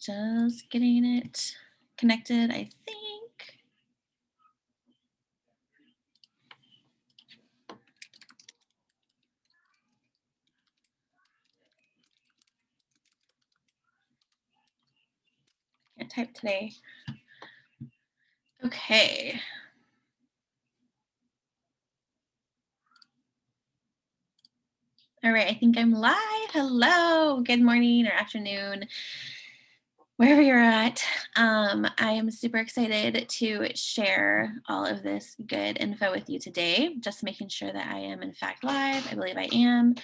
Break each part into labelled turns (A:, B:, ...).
A: Just getting it connected, I think. Can't type today. Okay. All right, I think I'm live. Hello, good morning or afternoon, wherever you're at. I am super excited to share all of this good info with you today. Just making sure that I am in fact live. I believe I am.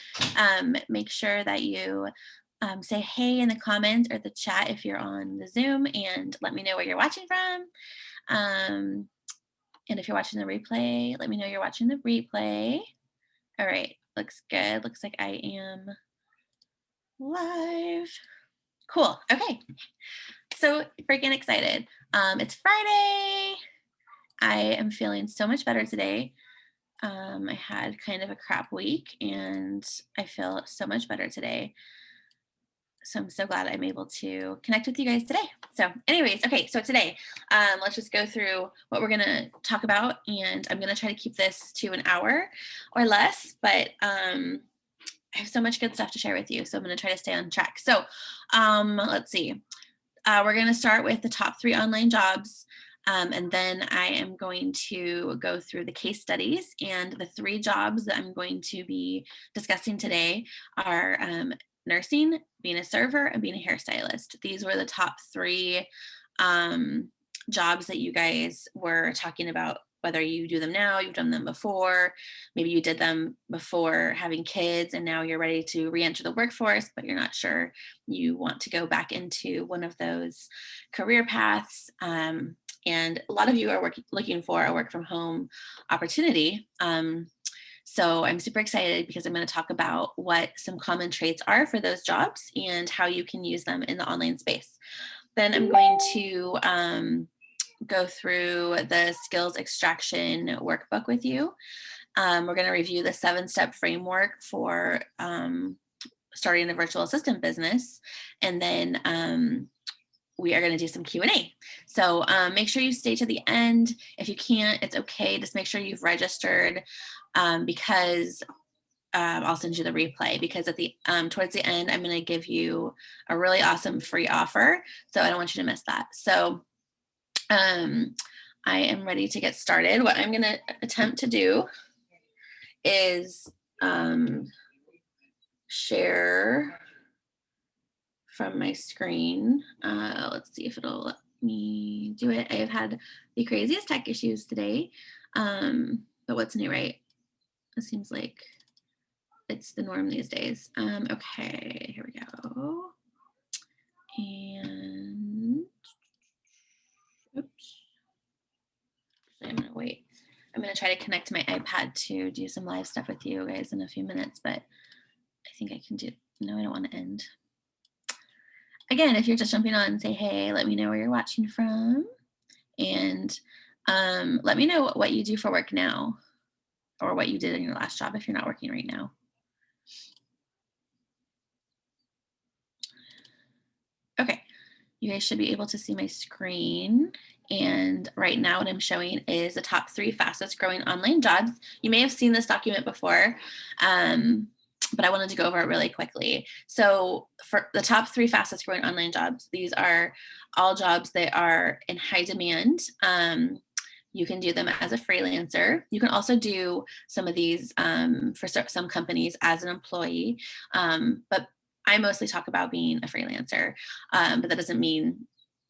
A: Make sure that you say hey in the comments or the chat if you're on the Zoom, and let me know where you're watching from. And if you're watching the replay, let me know you're watching the replay. All right, looks good. Looks like I am live. Cool. Okay. So freaking excited. It's Friday. I am feeling so much better today. I had kind of a crap week and I feel so much better today. So I'm so glad I'm able to connect with you guys today. So anyways, okay, so today, let's just go through what we're gonna talk about, and I'm gonna try to keep this to an hour or less, but I have so much good stuff to share with you, so I'm gonna try to stay on track. So let's see. We're gonna start with the top 3 online jobs, and then I am going to go through the case studies, and the 3 jobs that I'm going to be discussing today are nursing, being a server, and being a hairstylist. These were the top 3 jobs that you guys were talking about, whether you do them now, you've done them before, maybe you did them before having kids and now you're ready to re-enter the workforce, but you're not sure you want to go back into one of those career paths. And a lot of you are looking for a work from home opportunity. So I'm super excited because I'm going to talk about what some common traits are for those jobs and how you can use them in the online space. Then I'm going to go through the skills extraction workbook with you. We're going to review the 7-step framework for starting a virtual assistant business. And then we are going to do some Q&A. So make sure you stay to the end. If you can't, it's okay. Just make sure you've registered because I'll send you the replay, because at the towards the end, I'm going to give you a really awesome free offer. So I don't want you to miss that. So I am ready to get started. What I'm going to attempt to do is share from my screen. Let's see if it'll let me do it. I have had the craziest tech issues today, but what's new, right? It seems like it's the norm these days. Okay, here we go. And oops. I'm gonna wait. I'm gonna try to connect to my iPad to do some live stuff with you guys in a few minutes, but I think I can do, no, I don't want to end. Again, if you're just jumping on, say hey, let me know where you're watching from, and let me know what you do for work now, or what you did in your last job if you're not working right now. Okay, you guys should be able to see my screen. And right now what I'm showing is the top 3 fastest growing online jobs. You may have seen this document before, but I wanted to go over it really quickly. So for the top 3 fastest growing online jobs, these are all jobs that are in high demand. You can do them as a freelancer. You can also do some of these for some companies as an employee, but I mostly talk about being a freelancer, but that doesn't mean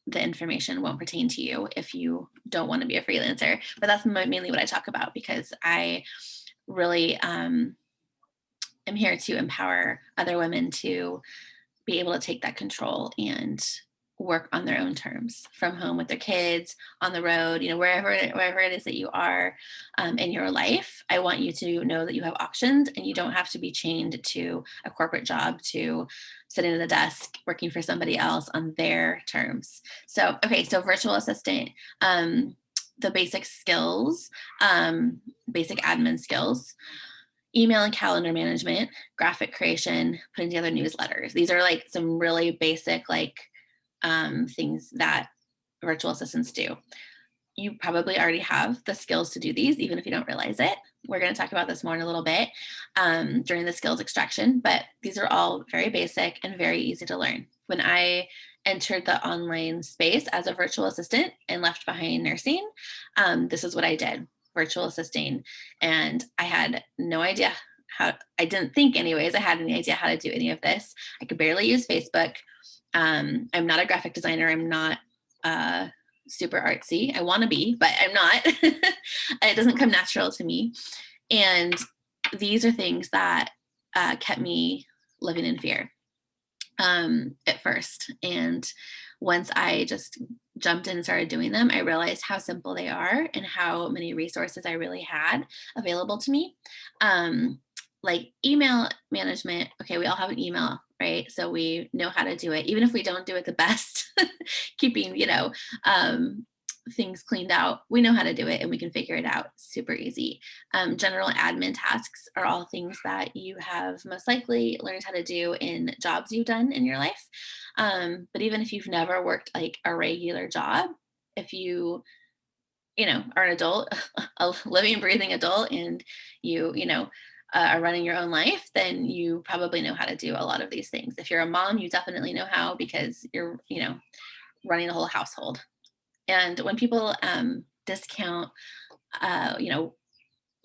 A: the information won't pertain to you if you don't want to be a freelancer. But that's mainly what I talk about, because I really am here to empower other women to be able to take that control and work on their own terms, from home with their kids, on the road, wherever it is that you are in your life. I want you to know that you have options and you don't have to be chained to a corporate job, to sitting at a desk working for somebody else on their terms. So, okay, so virtual assistant, the basic skills, basic admin skills, email and calendar management, graphic creation, putting together newsletters. These are like some really basic, like things that virtual assistants do. You probably already have the skills to do these, even if you don't realize it. We're going to talk about this more in a little bit during the skills extraction, but these are all very basic and very easy to learn. When I entered the online space as a virtual assistant and left behind nursing, this is what I did, virtual assisting. And I had no idea how, I didn't think anyways, I had any idea how to do any of this. I could barely use Facebook. I'm not a graphic designer. I'm not super artsy. I want to be, but I'm not. It doesn't come natural to me. And these are things that kept me living in fear at first. And once I just jumped in and started doing them, I realized how simple they are and how many resources I really had available to me. Like email management. Okay, we all have an email, right? So we know how to do it, even if we don't do it the best, keeping, things cleaned out. We know how to do it and we can figure it out super easy. General admin tasks are all things that you have most likely learned how to do in jobs you've done in your life. But even if you've never worked like a regular job, if are an adult, a living, breathing adult, and are running your own life, then you probably know how to do a lot of these things. If you're a mom, you definitely know how because you're, running the whole household. And when people discount,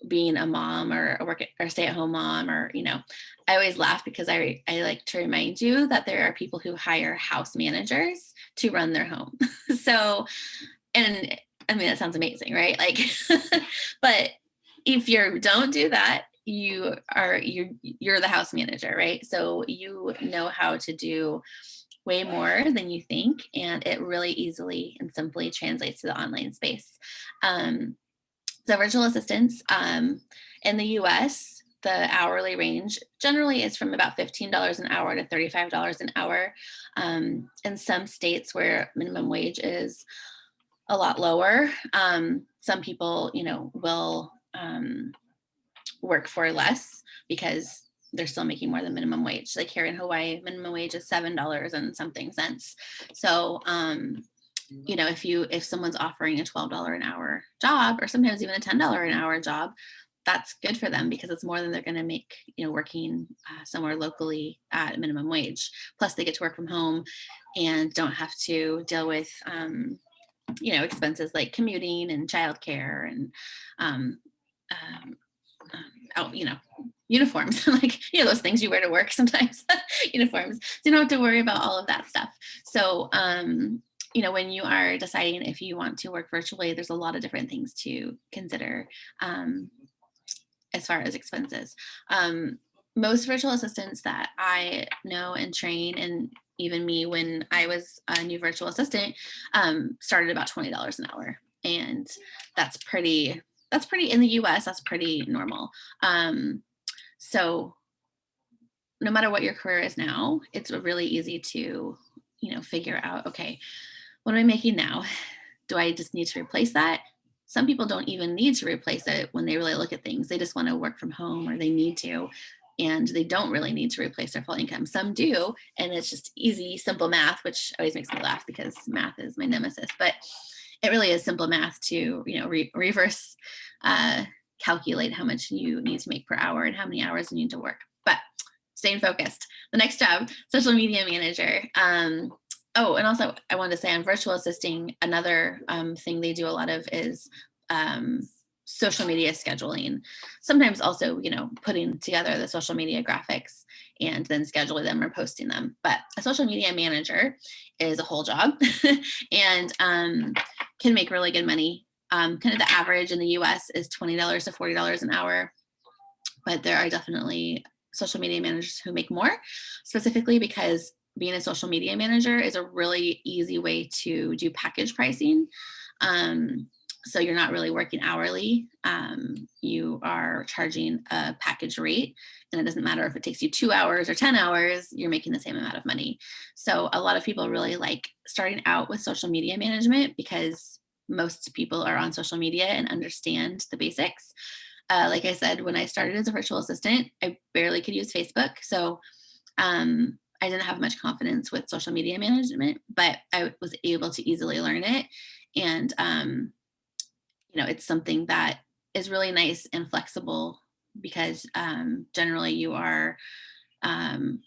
A: being a mom or a work or stay-at-home mom, or I always laugh because I like to remind you that there are people who hire house managers to run their home. So, and I mean that sounds amazing, right? Like, but if you don't do that, you're the house manager, right? So you know how to do way more than you think, and it really easily and simply translates to the online space. So virtual assistants in the US, the hourly range generally is from about $15 an hour to $35 an hour. In some states where minimum wage is a lot lower, some people, will work for less because they're still making more than minimum wage. Like here in Hawaii, minimum wage is $7 and something cents. So, if someone's offering a $12 an hour job, or sometimes even a $10 an hour job, that's good for them because it's more than they're going to make, working somewhere locally at minimum wage. Plus, they get to work from home and don't have to deal with, expenses like commuting and childcare and uniforms, like, those things you wear to work sometimes, uniforms. So you don't have to worry about all of that stuff. So, when you are deciding if you want to work virtually, there's a lot of different things to consider as far as expenses. Most virtual assistants that I know and train, and even me when I was a new virtual assistant, started about $20 an hour. And that's pretty in the US, that's pretty normal. So no matter what your career is now, it's really easy to, figure out, okay, what am I making now? Do I just need to replace that? Some people don't even need to replace it when they really look at things. They just want to work from home, or they need to, and they don't really need to replace their full income. Some do, and it's just easy, simple math, which always makes me laugh because math is my nemesis. But it really is simple math to, reverse calculate how much you need to make per hour and how many hours you need to work. But staying focused. The next job, social media manager. Oh, and also I wanted to say on virtual assisting, another thing they do a lot of is social media scheduling. Sometimes also, putting together the social media graphics and then scheduling them or posting them. But a social media manager is a whole job and can make really good money. Kind of the average in the US is $20 to $40 an hour. But there are definitely social media managers who make more, specifically because being a social media manager is a really easy way to do package pricing. So you're not really working hourly. You are charging a package rate, and it doesn't matter if it takes you 2 hours or 10 hours, you're making the same amount of money. So a lot of people really like starting out with social media management because most people are on social media and understand the basics. Like I said, when I started as a virtual assistant, I barely could use Facebook. So I didn't have much confidence with social media management, but I was able to easily learn it. And, it's something that is really nice and flexible because generally you are um,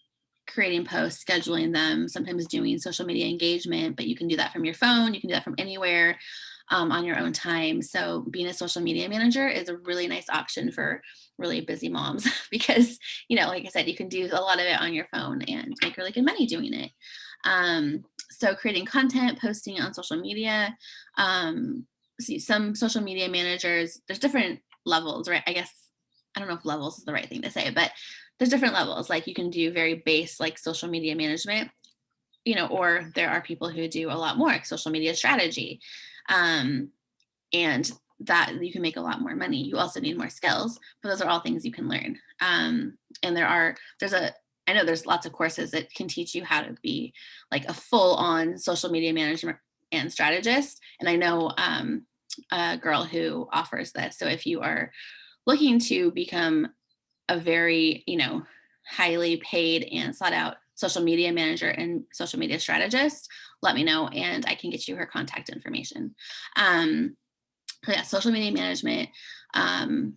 A: creating posts, scheduling them, sometimes doing social media engagement, but you can do that from your phone. You can do that from anywhere on your own time. So being a social media manager is a really nice option for really busy moms because, like I said, you can do a lot of it on your phone and make really good money doing it. So creating content, posting on social media. See, some social media managers, there's different levels, right? I guess I don't know if levels is the right thing to say, but there's different levels. Like you can do very base like social media management, or there are people who do a lot more like social media strategy. Um, and that you can make a lot more money. You also need more skills, but those are all things you can learn. And I know there's lots of courses that can teach you how to be like a full on social media management and strategist. And I know a girl who offers this. So if you are looking to become a very, highly paid and sought out social media manager and social media strategist, let me know and I can get you her contact information. Um, yeah, social media management, um,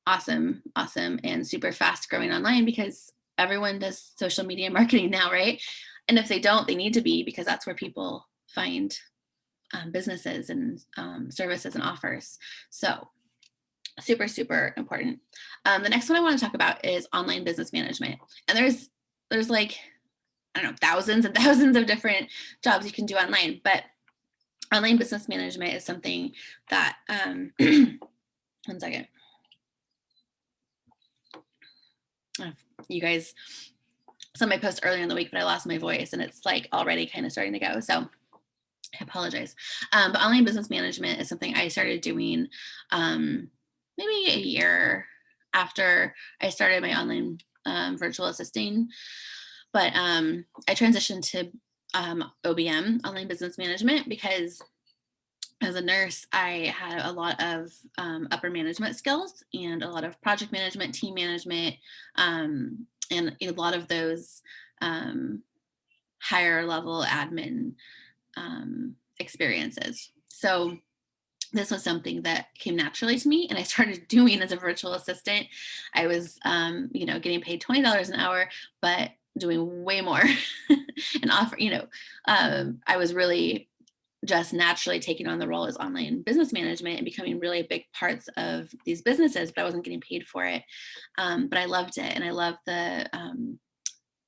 A: awesome, and super fast growing online because everyone does social media marketing now, right? And if they don't, they need to be because that's where people find businesses and services and offers. So super important. The next one I want to talk about is online business management, and there's like I don't know thousands and thousands of different jobs you can do online, but online business management is something that 1 second. Oh, you guys saw my post earlier in the week, but I lost my voice and it's like already kind of starting to go. So I apologize. But online business management is something I started doing maybe a year after I started my online virtual assisting. But I transitioned to OBM, online business management, because as a nurse, I had a lot of upper management skills and a lot of project management, team management, and a lot of those higher level admin experiences. So this was something that came naturally to me and I started doing as a virtual assistant. I was, getting paid $20 an hour, but doing way more and I was really just naturally taking on the role as online business management and becoming really big parts of these businesses, but I wasn't getting paid for it. But I loved it and I loved the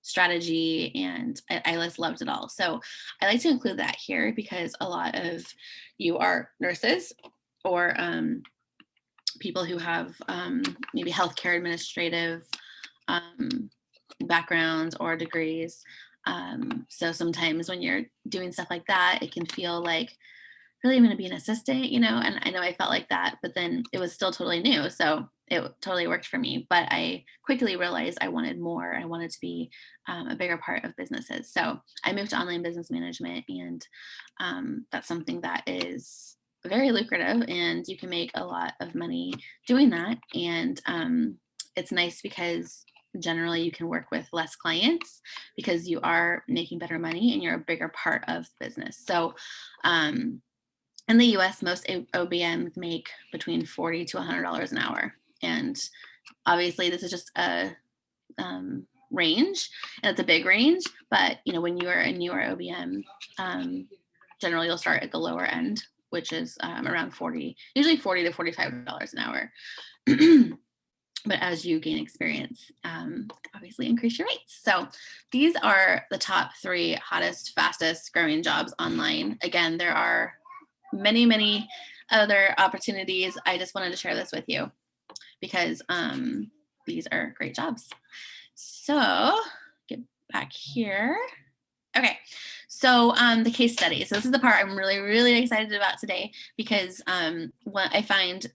A: strategy and I just loved it all. So I like to include that here because a lot of you are nurses or people who have maybe healthcare administrative backgrounds or degrees. So sometimes when you're doing stuff like that, it can feel like really I'm going to be an assistant, and I know I felt like that, but then it was still totally new. So it totally worked for me. But I quickly realized I wanted more. I wanted to be a bigger part of businesses. So I moved to online business management, and that's something that is very lucrative, and you can make a lot of money doing that. And it's nice because generally you can work with less clients because you are making better money and you're a bigger part of the business. So in the US, most OBMs make between $40 to $100 an hour. And obviously, this is just a range, and it's a big range. But when you are a newer OBM, generally you'll start at the lower end, which is around usually $40 to $45 an hour. But as you gain experience, obviously increase your rates. So these are the top 3 hottest, fastest growing jobs online. Again, there are many other opportunities. I just wanted to share this with you because these are great jobs. So get back here. Okay, so the case study. So this is the part I'm really excited about today because what I find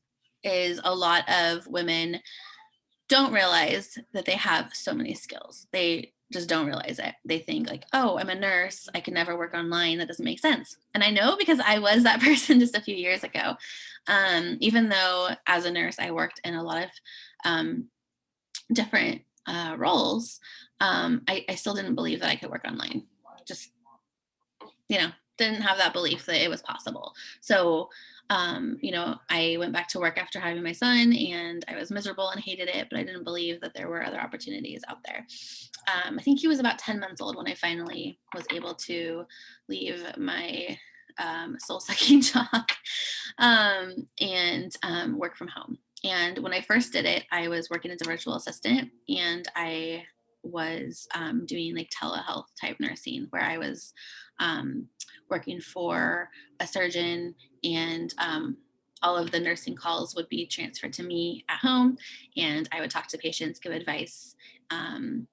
A: is a lot of women don't realize that they have so many skills. They just don't realize it. They think like, oh, I'm a nurse. I can never work online. That doesn't make sense. And I know because I was that person just a few years ago. Even though as a nurse, I worked in a lot of different roles, I still didn't believe that I could work online. Just, didn't have that belief that it was possible. So, I went back to work after having my son, and I was miserable and hated it, but I didn't believe that there were other opportunities out there. I think he was about 10 months old when I finally was able to leave my soul sucking job and work from home. And when I first did it, I was working as a virtual assistant, and I was doing like telehealth type nursing where I was working for a surgeon, and all of the nursing calls would be transferred to me at home, and I would talk to patients, give advice, um,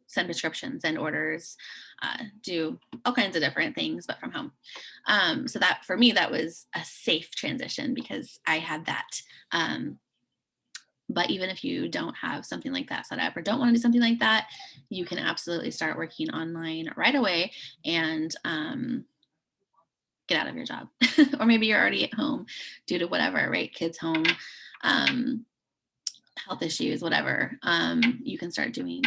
A: send prescriptions and orders, do all kinds of different things, but from home. So that for me, that was a safe transition because I had that. Um, but even if you don't have something like that set up or don't want to do something like that, you can absolutely start working online right away and get out of your job. Or maybe you're already at home due to whatever, right? Kids home, um, health issues, whatever. You can start doing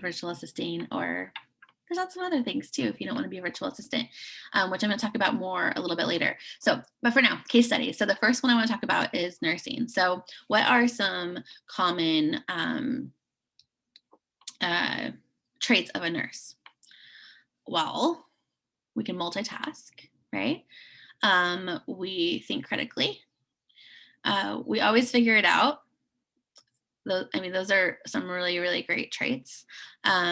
A: virtual assisting, or there's lots of other things too if you don't want to be a virtual assistant, which I'm going to talk about more a little bit later. So, but for now, case studies. So the first one I want to talk about is nursing. So what are some common uh, traits of a nurse? Well, we can multitask, right? We think critically. We always figure it out. Those are some really, really great traits. That's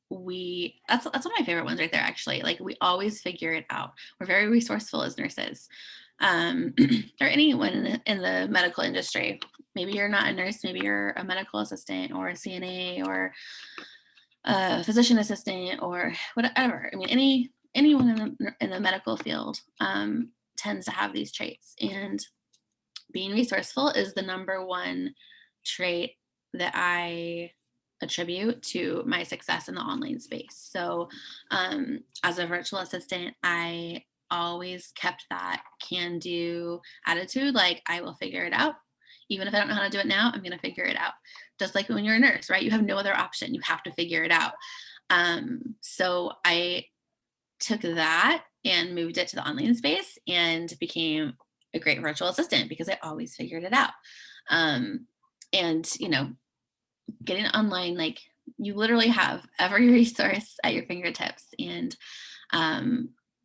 A: one of my favorite ones right there, actually. Like, we always figure it out. We're very resourceful as nurses, or anyone in the medical industry. Maybe you're not a nurse, maybe you're a medical assistant or a CNA or a physician assistant or whatever. Anyone in the medical field tends to have these traits, and being resourceful is the number one trait that I attribute to my success in the online space. So, as a virtual assistant, I always kept that can do attitude. Like, I will figure it out. Even if I don't know how to do it now, I'm going to figure it out. Just like when you're a nurse, right? You have no other option. You have to figure it out. So I took that and moved it to the online space and became a great virtual assistant because I always figured it out. And getting online, like, you literally have every resource at your fingertips. And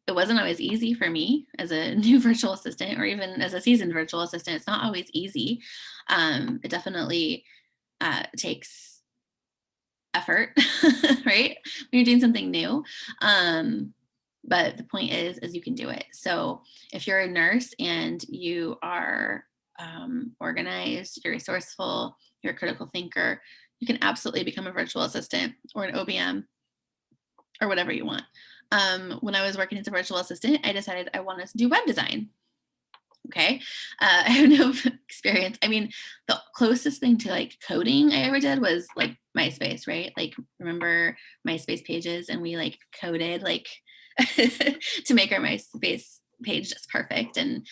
A: it wasn't always easy for me as a new virtual assistant or even as a seasoned virtual assistant. It's not always easy. It definitely takes effort, right? When you're doing something new. But the point is you can do it. So if you're a nurse and you are organized, you're resourceful, you're a critical thinker, you can absolutely become a virtual assistant or an OBM or whatever you want. When I was working as a virtual assistant, I decided I wanted to do web design. Okay. I have no experience. The closest thing to like coding I ever did was like MySpace, right? Like, remember MySpace pages, and we like coded like to make our MySpace page just perfect. And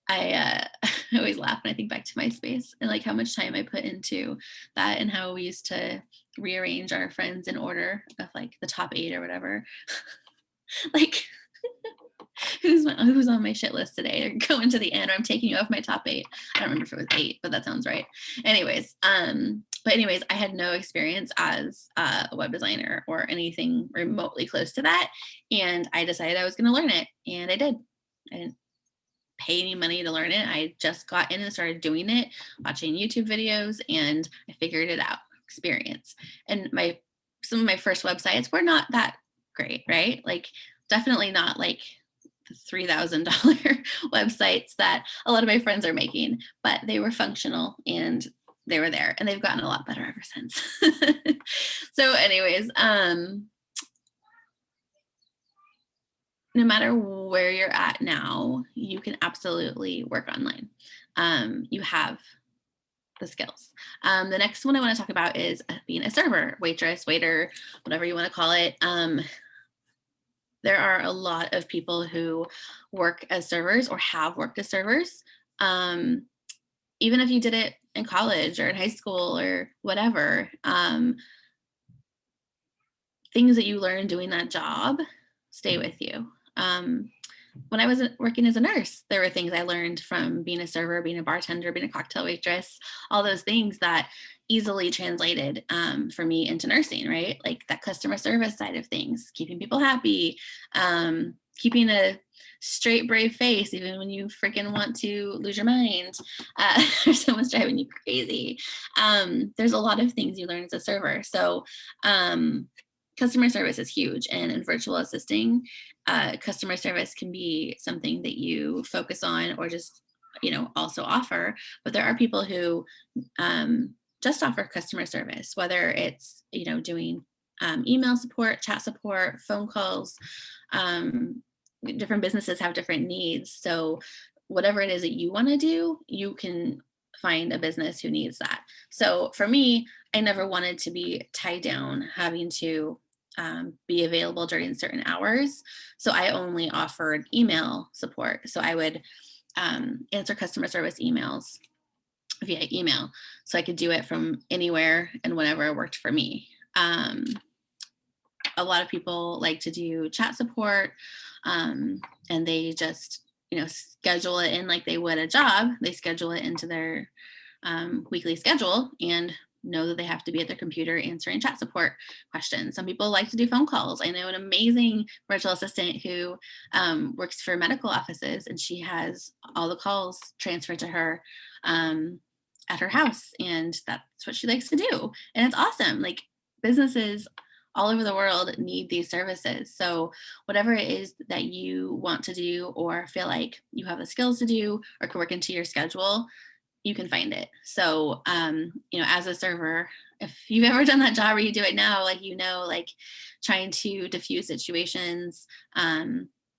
A: I always laugh when I think back to MySpace and like how much time I put into that, and how we used to rearrange our friends in order of like the top 8 or whatever. Like, who's on my shit list today? Or going to the end, or I'm taking you off my top 8. I don't remember if it was 8, but that sounds right. Anyways, I had no experience as a web designer or anything remotely close to that, and I decided I was going to learn it, and I did. I didn't pay any money to learn it. I just got in and started doing it, watching YouTube videos, and I figured it out. Experience. And some of my first websites were not that great, right? Like, definitely not like the $3,000 websites that a lot of my friends are making, but they were functional and they were there, and they've gotten a lot better ever since. So anyways, no matter where you're at now, you can absolutely work online. You have the skills. The next one I want to talk about is being a server, waitress, waiter, whatever you want to call it. There are a lot of people who work as servers or have worked as servers. even if you did it in college or in high school or whatever, things that you learn doing that job stay with you. When I was working as a nurse, there were things I learned from being a server, being a bartender, being a cocktail waitress, all those things that easily translated for me into nursing, right? Like that customer service side of things, keeping people happy, keeping a straight, brave face, even when you freaking want to lose your mind or someone's driving you crazy. There's a lot of things you learn as a server. So, customer service is huge. And in virtual assisting, customer service can be something that you focus on or just also offer, but there are people who just offer customer service, whether it's doing email support, chat support, phone calls. Different businesses have different needs, so whatever it is that you want to do, you can find a business who needs that. So for me, I never wanted to be tied down having to be available during certain hours. So I only offered email support. So I would answer customer service emails via email. So I could do it from anywhere and whenever worked for me. A lot of people like to do chat support, and they just schedule it in like they would a job. They schedule it into their weekly schedule and know that they have to be at their computer answering chat support questions. Some people like to do phone calls. I know an amazing virtual assistant who works for medical offices, and she has all the calls transferred to her at her house, and that's what she likes to do. And it's awesome. Like businesses all over the world need these services. So whatever it is that you want to do or feel like you have the skills to do or can work into your schedule, you can find it. So, as a server, if you've ever done that job or you do it now, like trying to diffuse situations,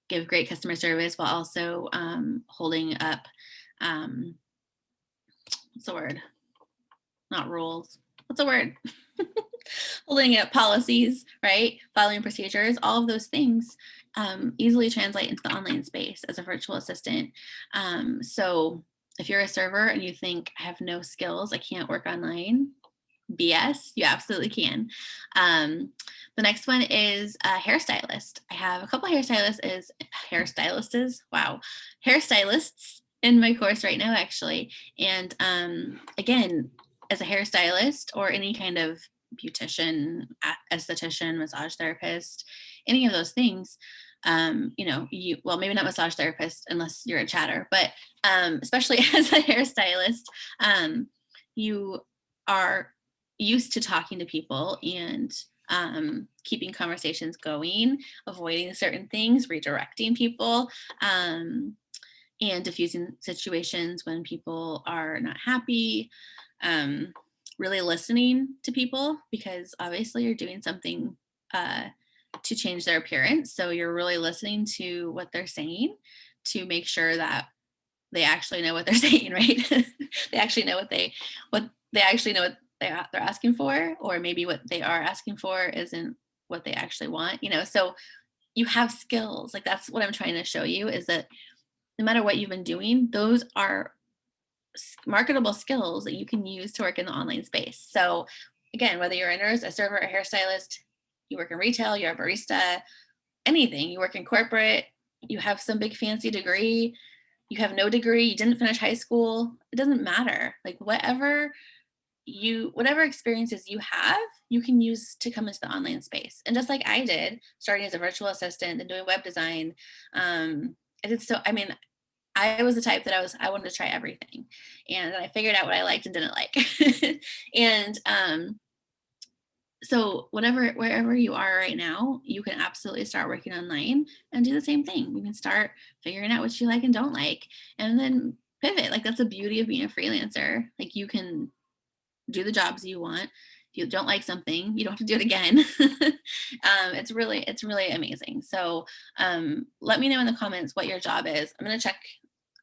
A: give great customer service while also holding up, what's the word? Not rules. What's the word? Holding up policies, right? Following procedures, all of those things easily translate into the online space as a virtual assistant. So if you're a server and you think I have no skills, I can't work online, BS, you absolutely can. The next one is a hairstylist. I have a couple hairstylists in my course right now, actually. And again, as a hairstylist or any kind of beautician, esthetician, massage therapist, any of those things, maybe not massage therapist unless you're a chatter, but especially as a hairstylist, you are used to talking to people and keeping conversations going, avoiding certain things, redirecting people, and diffusing situations when people are not happy, really listening to people because obviously you're doing something to change their appearance. So you're really listening to what they're saying to make sure that they actually know what they're saying, right? They actually know what they're asking for, or maybe what they are asking for isn't what they actually want, so you have skills. Like that's what I'm trying to show you, is that no matter what you've been doing, those are marketable skills that you can use to work in the online space. So again, whether you're a nurse, a server, a hairstylist, you work in retail, you're a barista, anything, you work in corporate, you have some big fancy degree, you have no degree, you didn't finish high school, it doesn't matter. Like whatever experiences you have, you can use to come into the online space. And just like I did, starting as a virtual assistant and doing web design, I was the type that I wanted to try everything. And then I figured out what I liked and didn't like. And so wherever you are right now, you can absolutely start working online and do the same thing. You can start figuring out what you like and don't like, and then pivot. Like that's the beauty of being a freelancer. Like you can do the jobs you want. If you don't like something, you don't have to do it again. It's really amazing. So let me know in the comments what your job is. I'm going to check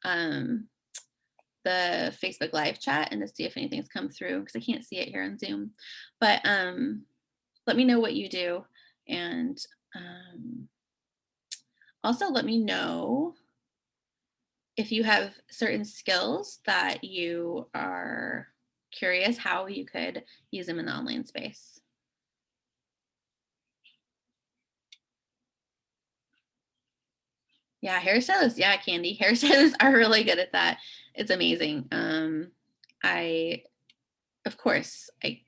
A: um, the Facebook live chat and to see if anything's come through because I can't see it here on Zoom. But let me know what you do. And also let me know if you have certain skills that you are curious how you could use them in the online space. Yeah, hairstylists. Yeah, Candy. Hairstylists are really good at that. It's amazing. I, of course, I'm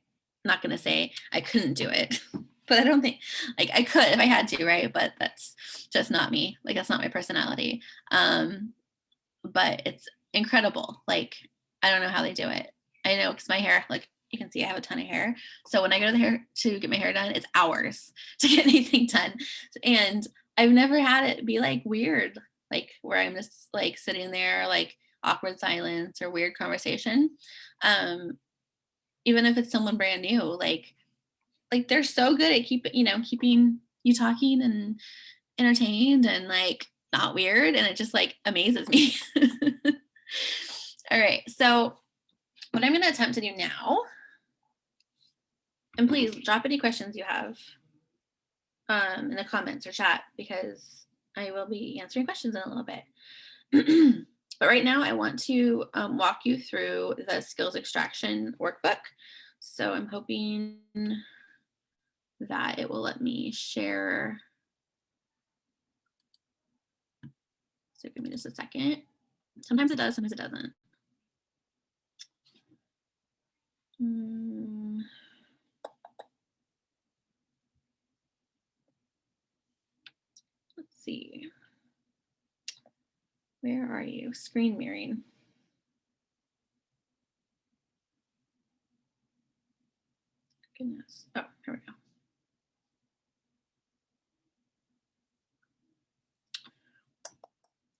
A: not gonna say I couldn't do it, but I don't think like I could if I had to, right? But that's just not me. Like that's not my personality. But it's incredible. Like I don't know how they do it. I know because my hair, like you can see, I have a ton of hair. So when I go to the hair to get my hair done, it's hours to get anything done, and I've never had it be like weird, like where I'm just like sitting there, like awkward silence or weird conversation. Um, Even if it's someone brand new, like they're so good at keeping you talking and entertained and like not weird, and it just like amazes me. All right, so what I'm going to attempt to do now, and please drop any questions you have in the comments or chat because I will be answering questions in a little bit. But right now I want to walk you through the skills extraction workbook. So I'm hoping that it will let me share. So give me just a second. Sometimes it does, sometimes it doesn't. Let's see. Where are you? Screen mirroring. Goodness. Oh, here we go.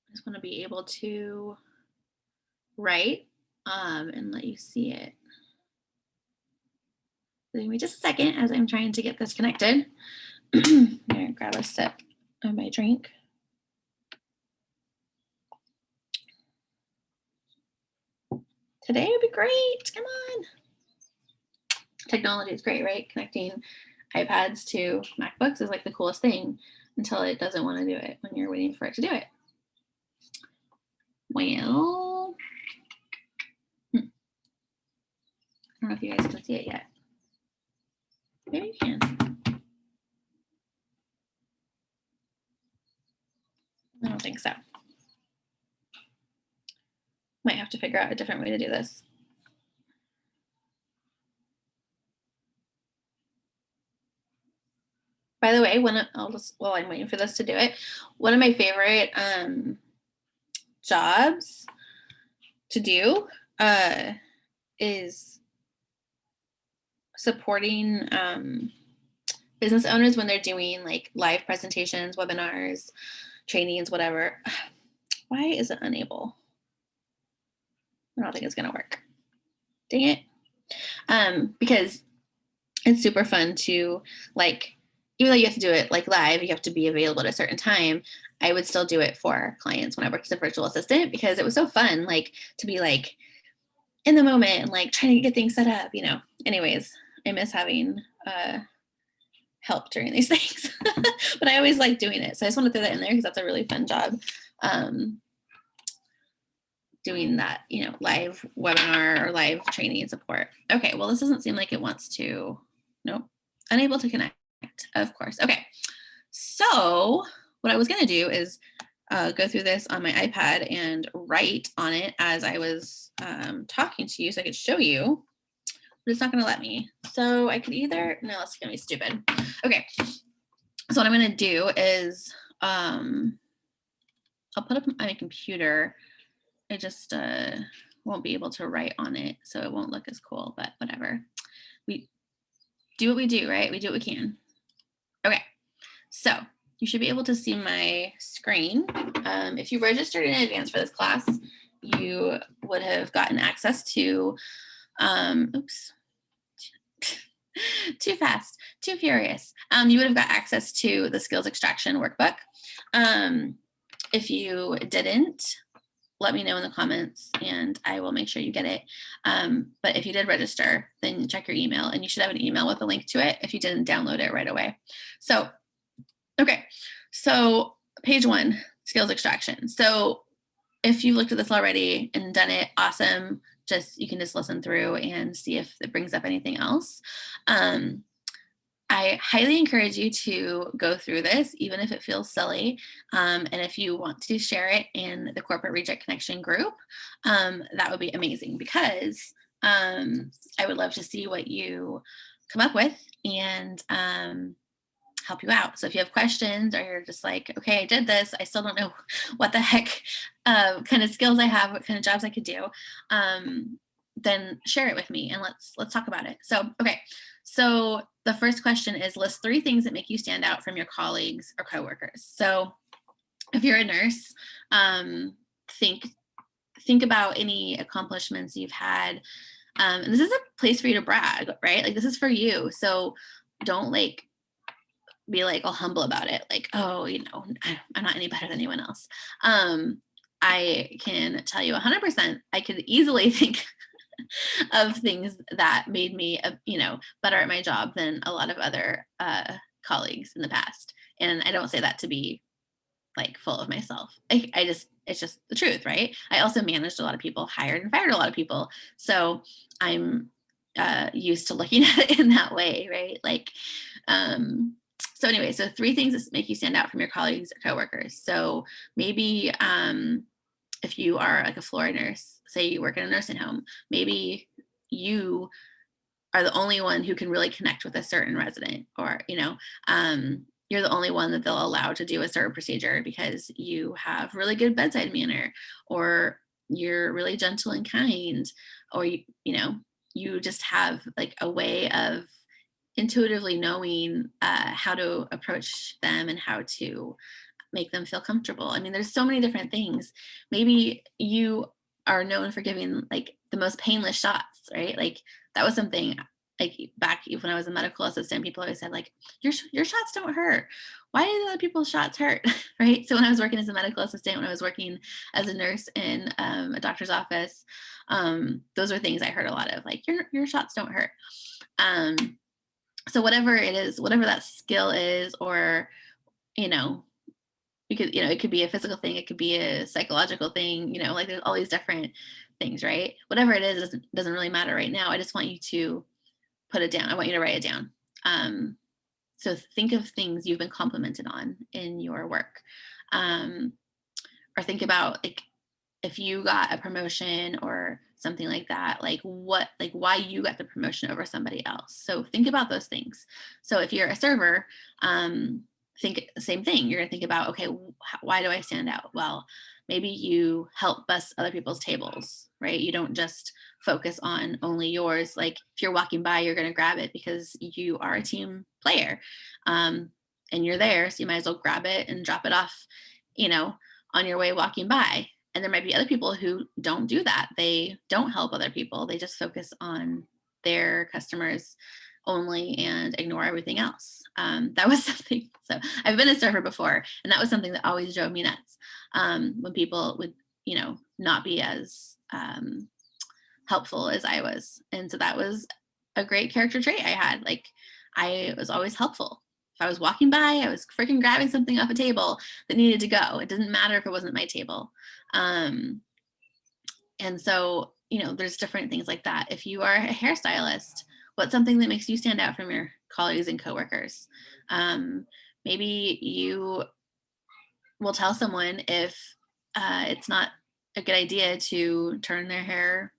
A: I just want to be able to write and let you see it. So give me just a second as I'm trying to get this connected. I'm gonna grab a sip of my drink. Today would be great. Come on. Technology is great, right? Connecting iPads to MacBooks is like the coolest thing until it doesn't want to do it when you're waiting for it to do it. Well, I don't know if you guys can see it yet. Maybe you can. I don't think so. Might have to figure out a different way to do this. By the way, while I'm waiting for this to do it, one of my favorite jobs to do is supporting business owners when they're doing like live presentations, webinars, trainings, whatever. Why is it unable? I don't think it's gonna work. Dang it. Because it's super fun to like, even though you have to do it like live, you have to be available at a certain time. I would still do it for clients when I worked as a virtual assistant because it was so fun, like to be like in the moment and like trying to get things set up, you know. Anyways, I miss having help during these things, but I always like doing it. So I just want to throw that in there because that's a really fun job. Doing that, you know, live webinar or live training and support. Okay, well, this doesn't seem like it wants to, nope, unable to connect, of course. Okay, so what I was gonna do is go through this on my iPad and write on it as I was talking to you so I could show you, but it's not gonna let me. So I could either, no, it's gonna be stupid. Okay, so what I'm gonna do is I'll put up my computer. I just won't be able to write on it, so it won't look as cool, but whatever. We do what we do, right? We do what we can. Okay, so you should be able to see my screen. If you registered in advance for this class, you would have gotten access to, oops, too fast, too furious. You would have got access to the skills extraction workbook. If you didn't, let me know in the comments and I will make sure you get it. But if you did register, then check your email and you should have an email with a link to it if you didn't download it right away. So, okay, so page 1, skills extraction. So if you've looked at this already and done it, awesome. Just you can just listen through and see if it brings up anything else. Um, I highly encourage you to go through this, even if it feels silly. And if you want to share it in the Corporate Reject Connection group, that would be amazing because I would love to see what you come up with and help you out. So if you have questions or you're just like, okay, I did this, I still don't know what the heck kind of skills I have, what kind of jobs I could do, then share it with me and let's talk about it. So okay, so the first question is list 3 things that make you stand out from your colleagues or coworkers. So if you're a nurse, think think about any accomplishments you've had. And this is a place for you to brag, right? Like this is for you. So don't like be like all humble about it, like, oh, I'm not any better than anyone else. I can tell you 100%, I could easily think of things that made me, better at my job than a lot of other colleagues in the past. And I don't say that to be like full of myself. I just, it's just the truth, right? I also managed a lot of people, hired and fired a lot of people. So I'm used to looking at it in that way, right? Like, so anyway, so 3 things that make you stand out from your colleagues or coworkers. So maybe if you are like a floor nurse, say you work in a nursing home, maybe you are the only one who can really connect with a certain resident, or you're the only one that they'll allow to do a certain procedure because you have really good bedside manner, or you're really gentle and kind, or you just have like a way of intuitively knowing how to approach them and how to make them feel comfortable. I mean, there's so many different things. Maybe you are known for giving like the most painless shots, right? Like that was something like back when I was a medical assistant, people always said like, your shots don't hurt. Why do other people's shots hurt? Right. So when I was working as a medical assistant, when I was working as a nurse in a doctor's office, those are things I heard a lot of, like your shots don't hurt. So whatever it is, whatever that skill is, or you know it could be a physical thing, it could be a psychological thing, like there's all these different things, right? Whatever it is, doesn't really matter right now. I just want you to put it down. I want you to write it down. So think of things you've been complimented on in your work. Or think about like if you got a promotion or something like that, like why you got the promotion over somebody else. So think about those things. So if you're a server, think the same thing. You're gonna think about, okay, why do I stand out? Well, maybe you help bus other people's tables, right? You don't just focus on only yours. Like if you're walking by, you're gonna grab it because you are a team player, and you're there, so you might as well grab it and drop it off, on your way walking by. And there might be other people who don't do that. They don't help other people. They just focus on their customers only and ignore everything else. That was something. So I've been a server before, and that was something that always drove me nuts, when people would, not be as helpful as I was. And so that was a great character trait I had. Like I was always helpful. If I was walking by, I was freaking grabbing something off a table that needed to go. It didn't matter if it wasn't my table. And so, there's different things like that. If you are a hairstylist, what's something that makes you stand out from your colleagues and coworkers? Maybe you will tell someone if it's not a good idea to turn their hair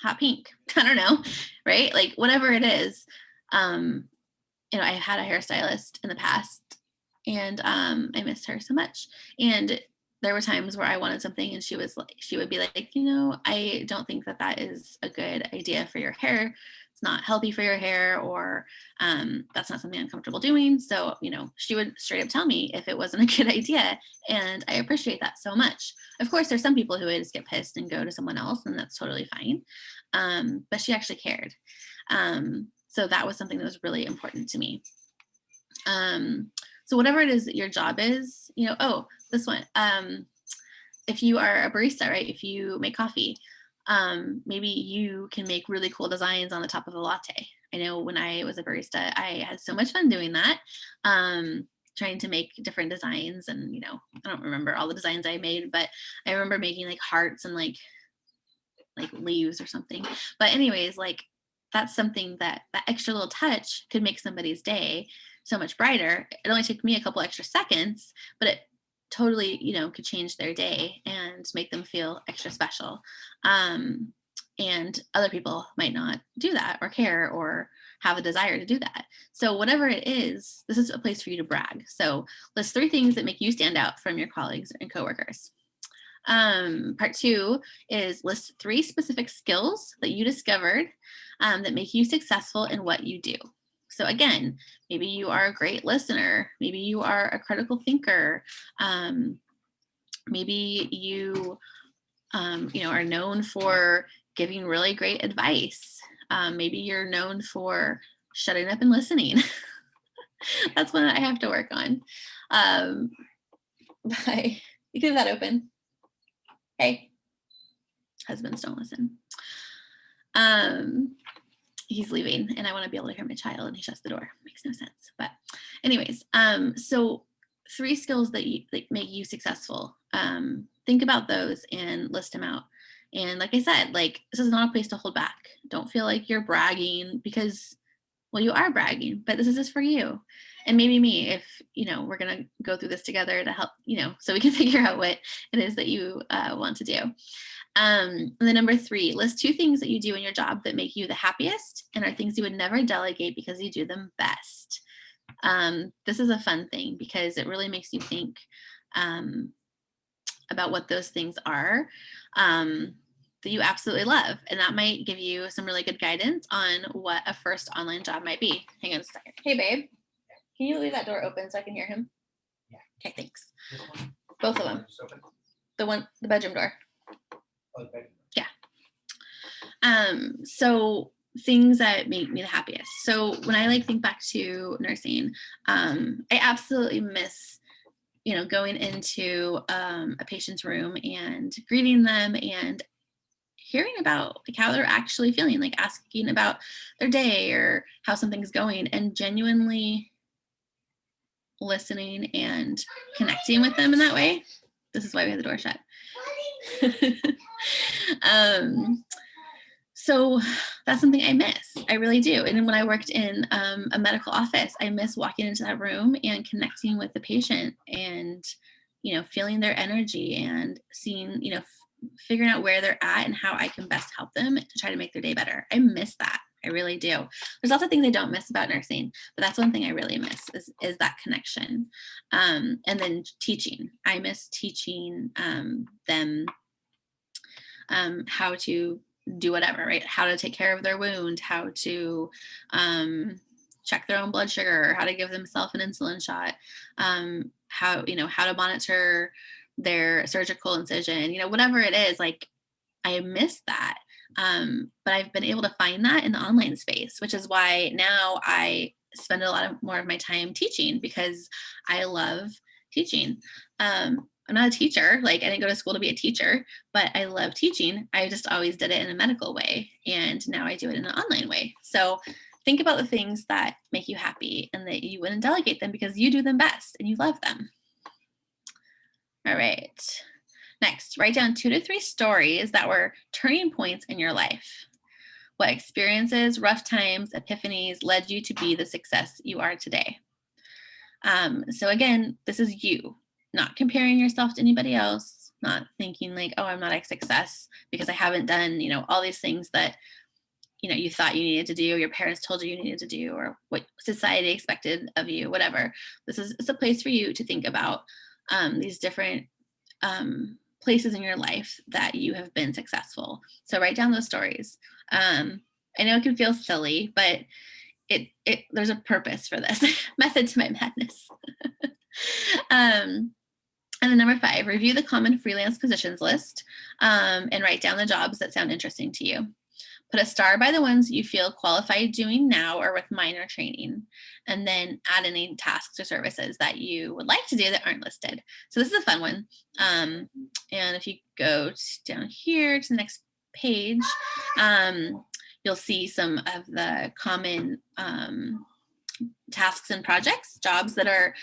A: hot pink. I don't know, right? Like whatever it is. I had a hairstylist in the past, and I missed her so much. And there were times where I wanted something and she would be like, I don't think that is a good idea for your hair. It's not healthy for your hair, or that's not something I'm comfortable doing. So, she would straight up tell me if it wasn't a good idea. And I appreciate that so much. Of course, there's some people who would just get pissed and go to someone else, and that's totally fine. But she actually cared. So that was something that was really important to me. So whatever it is that your job is, this one, if you are a barista, right? If you make coffee, maybe you can make really cool designs on the top of a latte. I know when I was a barista, I had so much fun doing that. trying to make different designs. And, I don't remember all the designs I made, but I remember making like hearts and like leaves or something. But anyways, like that's something that extra little touch could make somebody's day so much brighter. It only took me a couple extra seconds, but it totally, could change their day and make them feel extra special. And other people might not do that or care or have a desire to do that. So whatever it is, this is a place for you to brag. So list 3 things that make you stand out from your colleagues and coworkers. Part 2 is list 3 specific skills that you discovered that make you successful in what you do. So again, maybe you are a great listener. Maybe you are a critical thinker. Maybe you, are known for giving really great advice. Maybe you're known for shutting up and listening. That's one that I have to work on. But you can leave that open. Hey, husbands don't listen. He's leaving and I want to be able to hear my child and he shuts the door. Makes no sense. But anyways, so 3 skills that make you successful. Think about those and list them out. And like I said, like this is not a place to hold back. Don't feel like you're bragging because, well, you are bragging, but this is just for you. And maybe me, if, we're going to go through this together to help, so we can figure out what it is that you want to do. And then number 3, list 2 things that you do in your job that make you the happiest and are things you would never delegate because you do them best. This is a fun thing because it really makes you think about what those things are that you absolutely love. And that might give you some really good guidance on what a first online job might be. Hang on a second. Hey, babe, can you leave that door open so I can hear him?
B: Yeah.
A: Okay, thanks. Both of them. The bedroom door.
B: Oh, the bedroom.
A: Yeah. So things that make me the happiest. So when I think back to nursing, I absolutely miss, going into a patient's room and greeting them and hearing about how they're actually feeling, like asking about their day or how something's going and genuinely listening and connecting with them in that way. This is why we have the door shut. So that's something I miss. I really do. And then when I worked in a medical office, I miss walking into that room and connecting with the patient and, feeling their energy and seeing, figuring out where they're at and how I can best help them to try to make their day better. I miss that. I really do. There's lots of things I don't miss about nursing, but that's one thing I really miss is that connection. And then teaching. I miss teaching them how to do whatever, right? How to take care of their wound, how to check their own blood sugar, how to give themselves an insulin shot, how to monitor their surgical incision, whatever it is, like I miss that. But I've been able to find that in the online space, which is why now I spend a lot more of my time teaching because I love teaching. I'm not a teacher, like I didn't go to school to be a teacher, but I love teaching. I just always did it in a medical way. And now I do it in an online way. So think about the things that make you happy and that you wouldn't delegate them because you do them best and you love them. All right. Next, write down 2 to 3 stories that were turning points in your life. What experiences, rough times, epiphanies led you to be the success you are today? So again, this is you, not comparing yourself to anybody else, not thinking like, oh, I'm not a success because I haven't done, all these things that, you thought you needed to do, your parents told you needed to do, or what society expected of you, whatever. It's a place for you to think about these different places in your life that you have been successful. So write down those stories. I know it can feel silly, but there's a purpose for this. Method to my madness. And then number 5, review the common freelance positions list and write down the jobs that sound interesting to you. Put a star by the ones you feel qualified doing now or with minor training, and then add any tasks or services that you would like to do that aren't listed. So this is a fun one. And if you go down here to the next page, you'll see some of the common tasks and projects, jobs that are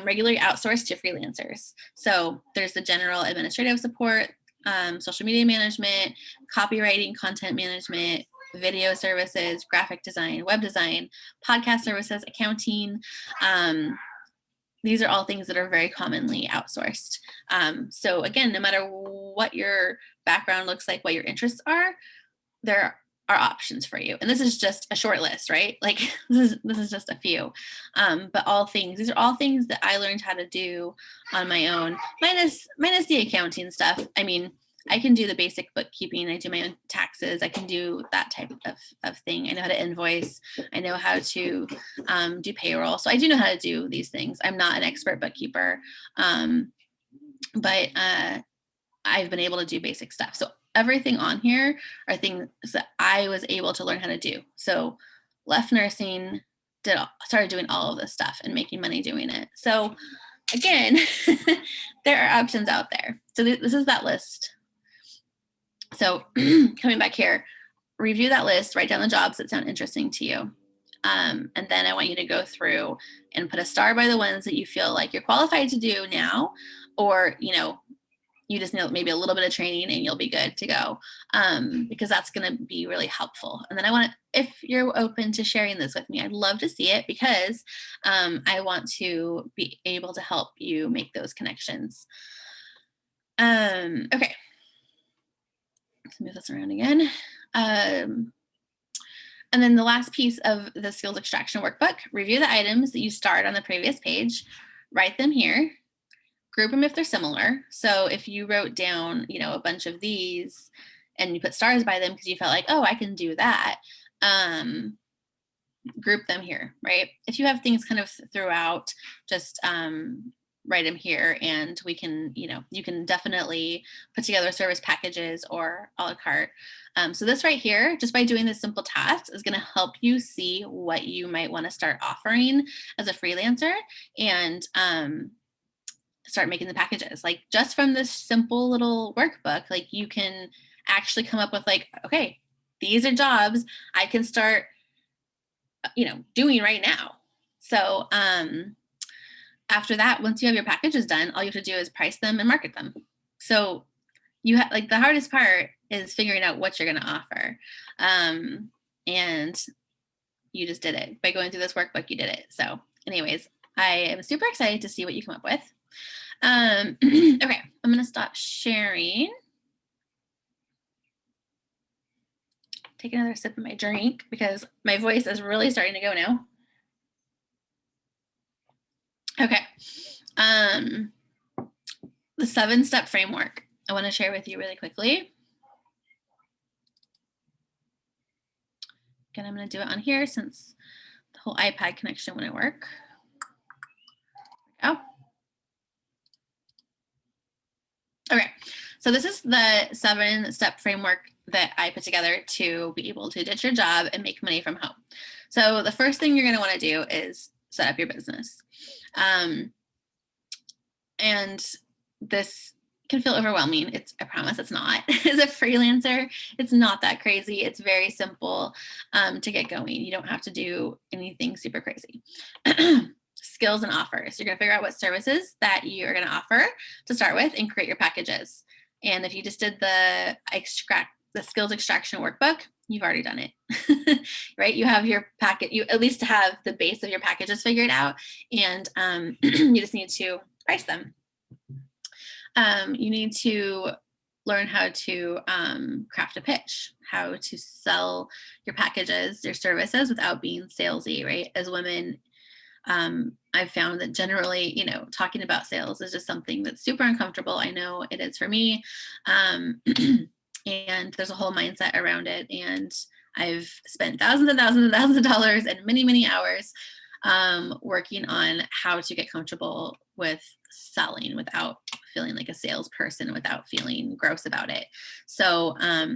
A: regularly outsourced to freelancers. So there's the general administrative support, social media management, copywriting, content management, video services, graphic design, web design, podcast services, accounting. These are all things that are very commonly outsourced. So again, no matter what your background looks like, what your interests are, there are options for you. And this is just a short list, right? Like this is just a few. But these are all things that I learned how to do on my own, minus the accounting stuff. I mean, I can do the basic bookkeeping. I do my own taxes. I can do that type of thing. I know how to invoice. I know how to do payroll. So I do know how to do these things. I'm not an expert bookkeeper, but I've been able to do basic stuff. So everything on here are things that I was able to learn how to do. So left nursing, started doing all of this stuff and making money doing it. So again, there are options out there. So this is that list. So coming back here, review that list, write down the jobs that sound interesting to you. And then I want you to go through and put a star by the ones that you feel like you're qualified to do now, or, you just need maybe a little bit of training and you'll be good to go, because that's going to be really helpful. And then I want to, if you're open to sharing this with me, I'd love to see it, because I want to be able to help you make those connections. Okay. Let's move this around again. And then the last piece of the skills extraction workbook, review the items that you starred on the previous page, write them here, group them if they're similar. So if you wrote down, a bunch of these and you put stars by them because you felt like, oh, I can do that, group them here, right? If you have things kind of throughout, just write them here, and we can, you can definitely put together service packages or a la carte. So this right here, just by doing this simple task, is going to help you see what you might want to start offering as a freelancer, and start making the packages. Like just from this simple little workbook, like you can actually come up with like, okay, these are jobs I can start, doing right now. So after that, once you have your packages done, all you have to do is price them and market them. So you have, like, the hardest part is figuring out what you're going to offer. And you just did it by going through this workbook. You did it. So anyways, I am super excited to see what you come up with. Okay, I'm going to stop sharing. Take another sip of my drink because my voice is really starting to go now. Okay. The 7-step framework I want to share with you really quickly. Again, I'm going to do it on here since the whole iPad connection wouldn't work. There we go. Okay, so this is the 7-step framework that I put together to be able to ditch your job and make money from home. So the first thing you're going to want to do is set up your business. And this can feel overwhelming. I promise it's not. As a freelancer, it's not that crazy. It's very simple to get going. You don't have to do anything super crazy. Skills and offers. You're going to figure out what services that you're going to offer to start with and create your packages. And if you just did the skills extraction workbook, you've already done it, right? You have your packet, you at least have the base of your packages figured out, and you just need to price them. You need to learn how to craft a pitch, how to sell your packages, your services without being salesy, right? As women, I've found that generally, talking about sales is just something that's super uncomfortable. I know it is for me. And there's a whole mindset around it. And I've spent thousands and thousands and thousands of dollars and many, many hours working on how to get comfortable with selling without feeling like a salesperson, without feeling gross about it. So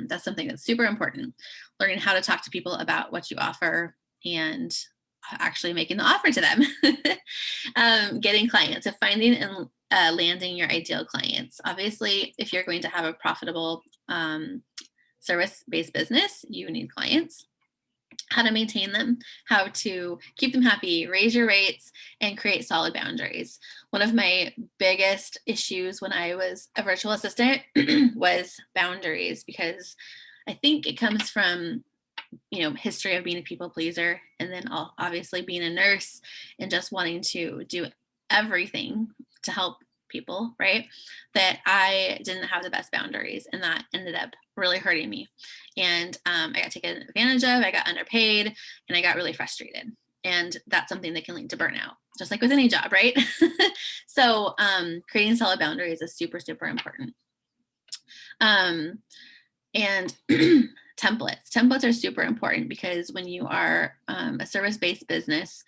A: that's something that's super important. Learning how to talk to people about what you offer and actually making the offer to them. Getting clients, so finding and landing your ideal clients. Obviously, if you're going to have a profitable service-based business, you need clients. how to maintain them, how to keep them happy, raise your rates, and create solid boundaries. One of my biggest issues when I was a virtual assistant was boundaries, because I think it comes from, history of being a people pleaser, and then obviously being a nurse and just wanting to do everything to help people, right? That I didn't have the best boundaries, and that ended up really hurting me. And I got taken advantage of, I got underpaid, and I got really frustrated. And that's something that can lead to burnout, just like with any job, right? So creating solid boundaries is super, super important. Um, and templates are super important, because when you are a service-based business,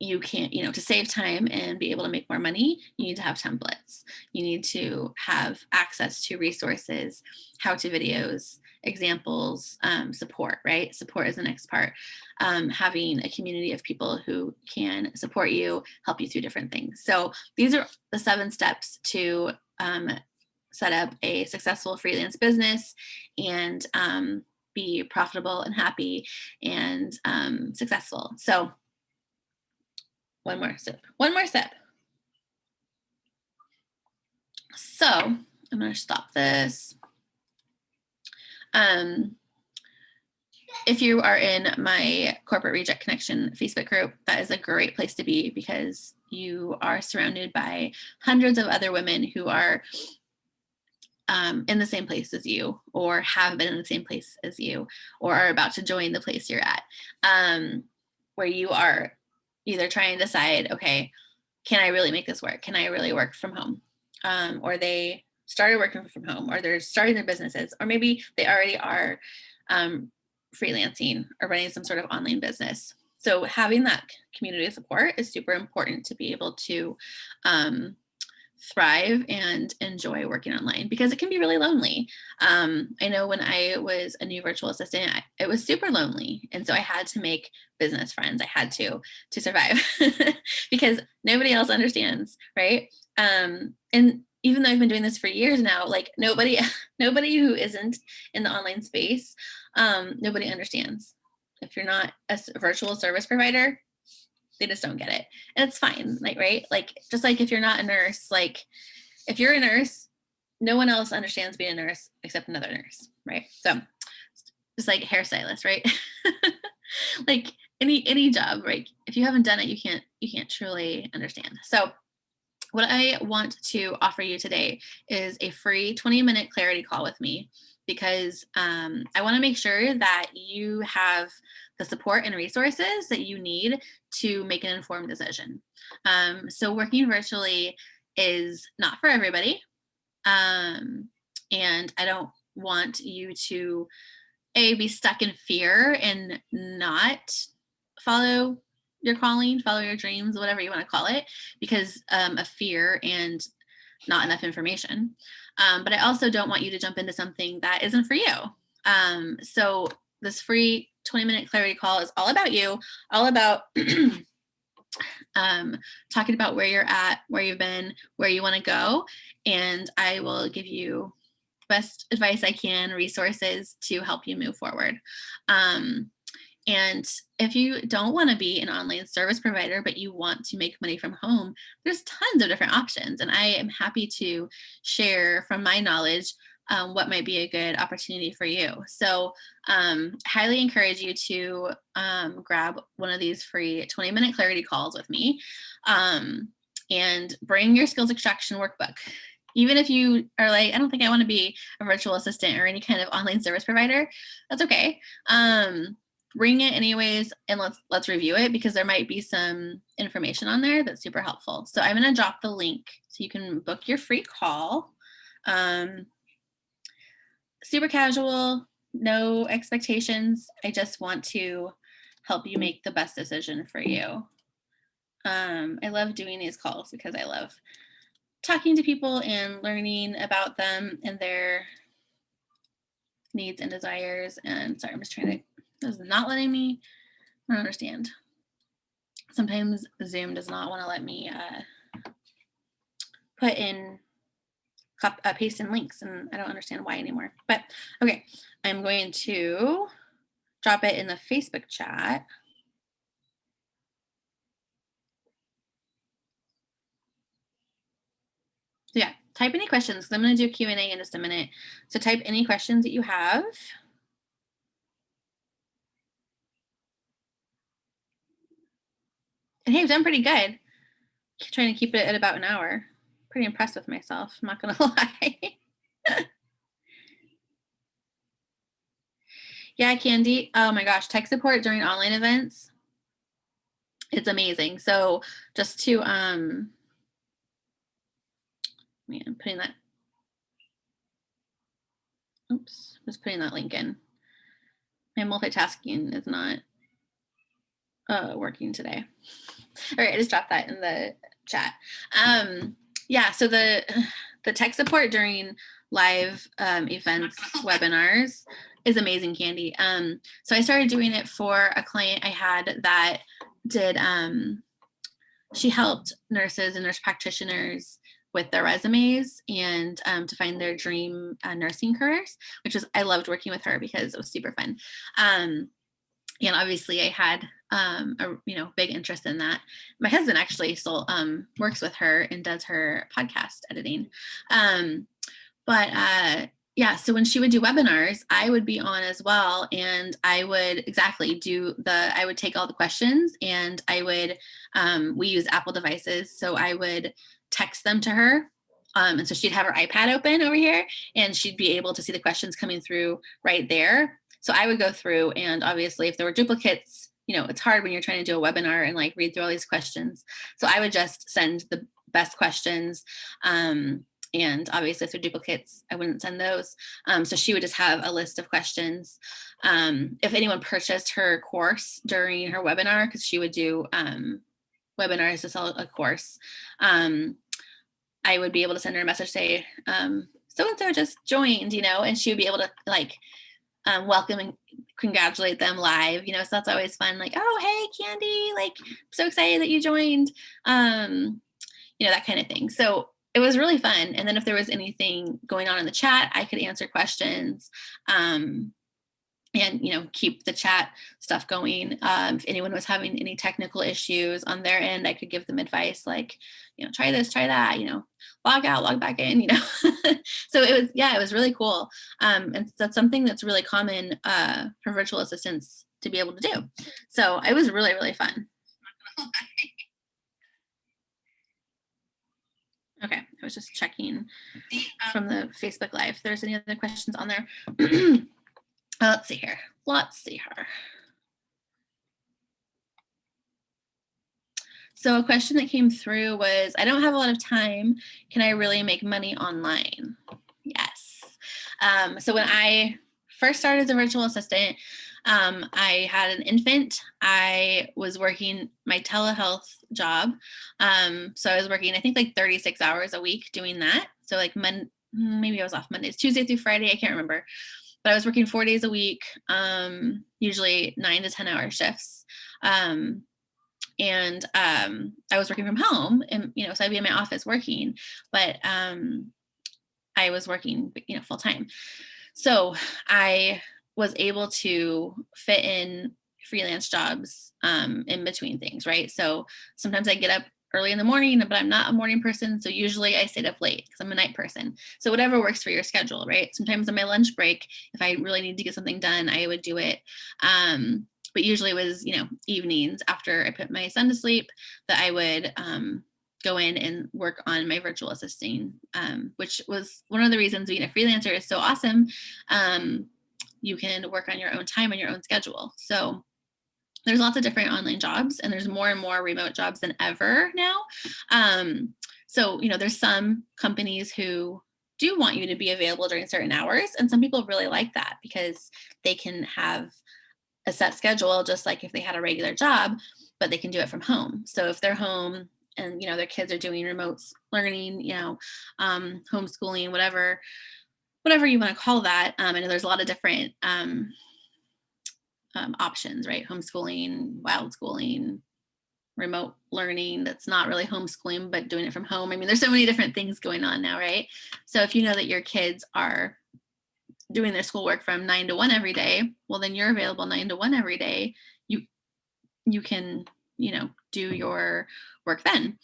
A: you can't, to save time and be able to make more money, you need to have templates. You need to have access to resources, how-to videos, examples, support, right? Support is the next part. Having a community of people who can support you, help you through different things. So these are the 7 steps to set up a successful freelance business and be profitable and happy and successful. So one more sip. So I'm going to stop this. If you are in my Corporate Reject Connection Facebook group, that is a great place to be, because you are surrounded by hundreds of other women who are in the same place as you, or have been in the same place as you, or are about to join the place you're at, where you are either trying to decide, okay, can I really make this work? Can I really work from home? Or they started working from home, or they're starting their businesses, or maybe they already are freelancing or running some sort of online business. So having that community support is super important to be able to thrive and enjoy working online, because it can be really lonely. I know when I was a new virtual assistant, it was super lonely. And so I had to make business friends. I had to survive because nobody else understands, right? And even though I've been doing this for years now, like nobody who isn't in the online space, nobody understands. If you're not a virtual service provider, they just don't get it, and it's fine. Like, right, like just like if you're not a nurse, like if you're a nurse, no one else understands being a nurse except another nurse, right? So just like hairstylist, right? Like any job, right? If you haven't done it, you can't truly understand. So what I want to offer you today is a free 20-minute clarity call with me, because I want to make sure that you have the support and resources that you need to make an informed decision. So working virtually is not for everybody. And I don't want you to be stuck in fear and not follow your calling, follow your dreams, whatever you want to call it, because of fear and not enough information. But I also don't want you to jump into something that isn't for you. So this free 20-minute clarity call is all about you, all about talking about where you're at, where you've been, where you want to go. And I will give you best advice I can, resources to help you move forward. And if you don't want to be an online service provider, but you want to make money from home, there's tons of different options. And I am happy to share from my knowledge what might be a good opportunity for you. So highly encourage you to grab one of these free 20-minute clarity calls with me, and bring your skills extraction workbook. Even if you are like, I don't think I want to be a virtual assistant or any kind of online service provider, that's okay. Bring it anyways, and let's review it, because there might be some information on there that's super helpful. So I'm going to drop the link so you can book your free call. Super casual, no expectations. I just want to help you make the best decision for you. I love doing these calls because I love talking to people and learning about them and their needs and desires. And sorry, I'm just trying to, this is not letting me, I don't understand. Sometimes Zoom does not want to let me put in, paste in links, and I don't understand why anymore. But okay, I'm going to drop it in the Facebook chat. So yeah, type any questions. I'm going to do Q&A in just a minute. So type any questions that you have. And hey, I've done pretty good. Trying to keep it at about an hour. Pretty impressed with myself, I'm not going to lie. Yeah, Candy. Oh my gosh, tech support during online events. It's amazing. So just to man, putting that, oops, just putting that link in. My multitasking is not working today. All right, I just dropped that in the chat. Yeah, so the tech support during live events, webinars is amazing, Candy. So I started doing it for a client I had that did, she helped nurses and nurse practitioners with their resumes and to find their dream nursing careers, which was, I loved working with her because it was super fun. And obviously I had a big interest in that. My husband actually still works with her and does her podcast editing. Yeah, so when she would do webinars, I would be on as well. And I would I would take all the questions and I would, we use Apple devices. So I would text them to her. And so she'd have her iPad open over here and she'd be able to see the questions coming through right there. So I would go through, and obviously if there were duplicates, it's hard when you're trying to do a webinar and like read through all these questions. So I would just send the best questions. And obviously if they're duplicates, I wouldn't send those. So she would just have a list of questions. If anyone purchased her course during her webinar, because she would do webinars to sell a course, I would be able to send her a message, say, so-and-so just joined, and she would be able to like welcome and congratulate them live, so that's always fun. Like, oh, hey, Candy, like, so excited that you joined, that kind of thing. So it was really fun. And then if there was anything going on in the chat, I could answer questions and, keep the chat stuff going. If anyone was having any technical issues on their end, I could give them advice like, try this, try that, log out, log back in, So it was really cool. And that's something that's really common for virtual assistants to be able to do. So it was really, really fun. Okay, I was just checking from the Facebook Live if there's any other questions on there. Let's see here. So a question that came through was, I don't have a lot of time. Can I really make money online? Yes. So when I first started as a virtual assistant, I had an infant. I was working my telehealth job. So I was working, I think like 36 hours a week doing that. So like maybe I was off Mondays, Tuesday through Friday. I can't remember, but I was working 4 days a week, usually 9 to 10 hour shifts. And I was working from home and, so I'd be in my office working, but I was working, full time. So I was able to fit in freelance jobs in between things, right? So sometimes I get up early in the morning, but I'm not a morning person. So usually I stayed up late because I'm a night person. So whatever works for your schedule, right? Sometimes on my lunch break, if I really need to get something done, I would do it. But usually it was, evenings after I put my son to sleep that I would go in and work on my virtual assisting, which was one of the reasons being a freelancer is so awesome. You can work on your own time and your own schedule. So there's lots of different online jobs and there's more and more remote jobs than ever now. So, there's some companies who do want you to be available during certain hours. And some people really like that because they can have a set schedule, just like if they had a regular job, but they can do it from home. So if they're home and, their kids are doing remote learning, homeschooling, whatever you want to call that. I know there's a lot of different options, right? Homeschooling, wild schooling, remote learning that's not really homeschooling, but doing it from home. I mean, there's so many different things going on now, right? So if you know that your kids are doing their schoolwork from 9 to 1 every day, well, then you're available 9 to 1 every day. You can, do your work then.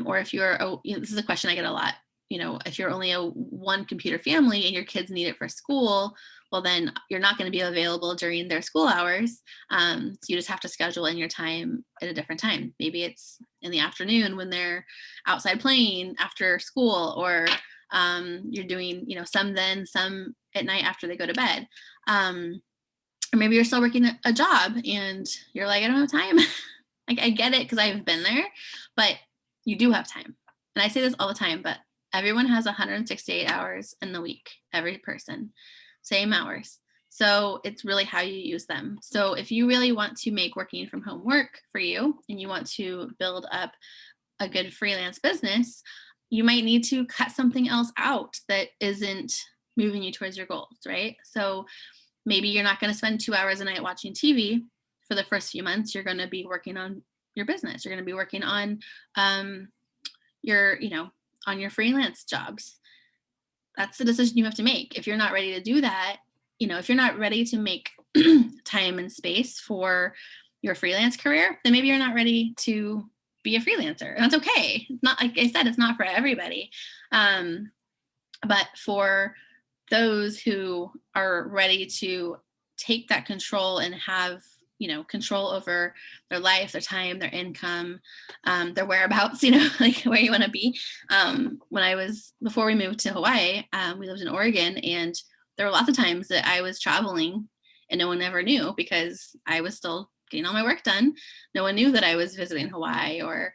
A: Or if you're, this is a question I get a lot. If you're only a one computer family and your kids need it for school, well, then you're not going to be available during their school hours. So you just have to schedule in your time at a different time. Maybe it's in the afternoon when they're outside playing after school, or you're doing, some then, some at night after they go to bed. Or maybe you're still working a job and you're like, I don't have time. Like, I get it because I've been there, but you do have time. And I say this all the time, but everyone has 168 hours in the week, every person, same hours. So it's really how you use them. So if you really want to make working from home work for you and you want to build up a good freelance business, you might need to cut something else out that isn't moving you towards your goals, right? So maybe you're not going to spend 2 hours a night watching TV for the first few months. You're going to be working on your business. You're going to be working on on your freelance jobs. That's the decision you have to make. If you're not ready to do that, if you're not ready to make time and space for your freelance career, then maybe you're not ready to be a freelancer. And that's okay. It's not, like I said, it's not for everybody. But for those who are ready to take that control and have, control over their life, their time, their income, their whereabouts, like where you want to be. Before we moved to Hawaii, we lived in Oregon, and there were lots of times that I was traveling and no one ever knew because I was still getting all my work done. No one knew that I was visiting Hawaii or,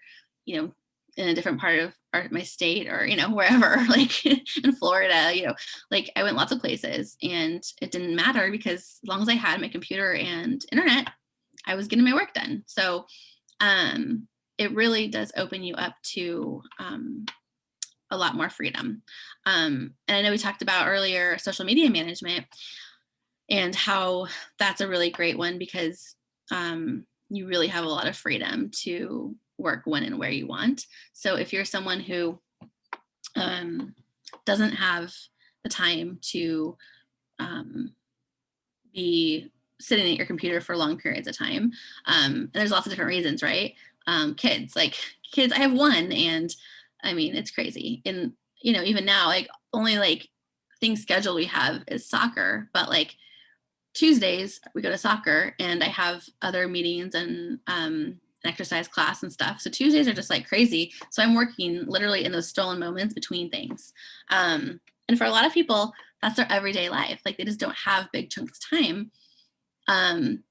A: in a different part of my state, or, wherever, like in Florida, like I went lots of places, and it didn't matter because as long as I had my computer and internet, I was getting my work done. So it really does open you up to a lot more freedom. And I know we talked about earlier social media management and how that's a really great one because you really have a lot of freedom to work when and where you want. So if you're someone who doesn't have the time to be sitting at your computer for long periods of time, and there's lots of different reasons, right? Kids, I have one, and I mean, it's crazy. And, even now, like only like things scheduled we have is soccer, but like Tuesdays we go to soccer, and I have other meetings and an exercise class and stuff. So Tuesdays are just like crazy. So I'm working literally in those stolen moments between things. And for a lot of people, that's their everyday life. Like they just don't have big chunks of time. And